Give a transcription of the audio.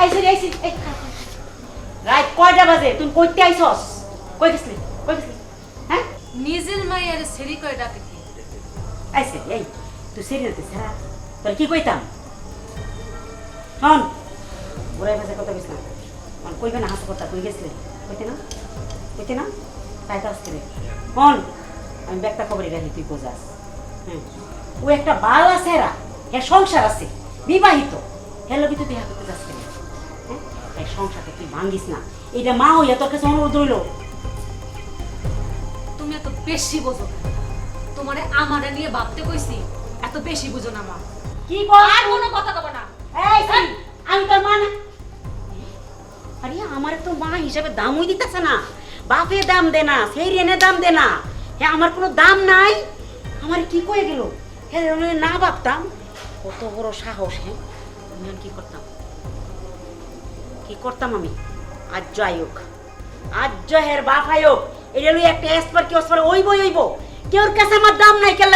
আইছি এই রাত কয়টা বাজে তুই কইতে আইছস কই গেছলি হ্যাঁ নিজের মায়ের সেরি করে ডাকে কি আইছে এই তুই সেরি হতে সারা তোর কি কইতাম শোন বুড়াই ভাষা কথা কইছ না মানে কইবে না হাসি কথা কই গেছলি কইতে না তাই তো আসতে শোন আমি ব্যাগটা খবরে রাখি তুই বোঝাস হ্যাঁ ও একটা বাল আছে এরা এর সংসার আছে বিবাহিত হেলো কিন্তু বিয়া করতে যাচ্ছে না হ্যাঁ এই সংসারটা তুই ভাঙ্গিস না এটা মা হইয়া তোর কাছে অনুরোধ রইল তুমি এত বেশি বোঝো তোমারে আমারে নিয়ে ভাবতে কইছি এত বেশি বুঝো না মা কি কর আর কোনো কথা কব না এই আমি তোর মা না আরে আমার তো মা হিসাবে দামই দিতেছে না বাপে দাম দে না সেই রেনে দাম দে না হ্যাঁ আমার কোনো দাম নাই আমার কি কয়ে গেল হ্যাঁ না ভাবতাম কত বড় সাহস হ্যাঁ আমি আর কি করতাম আমি আজ আয়োগ আজ হের বাপ আয়োগ এটা লই একটা এসপার কি ওসপার ওইব কেউর কাছে আমার দাম নাই কে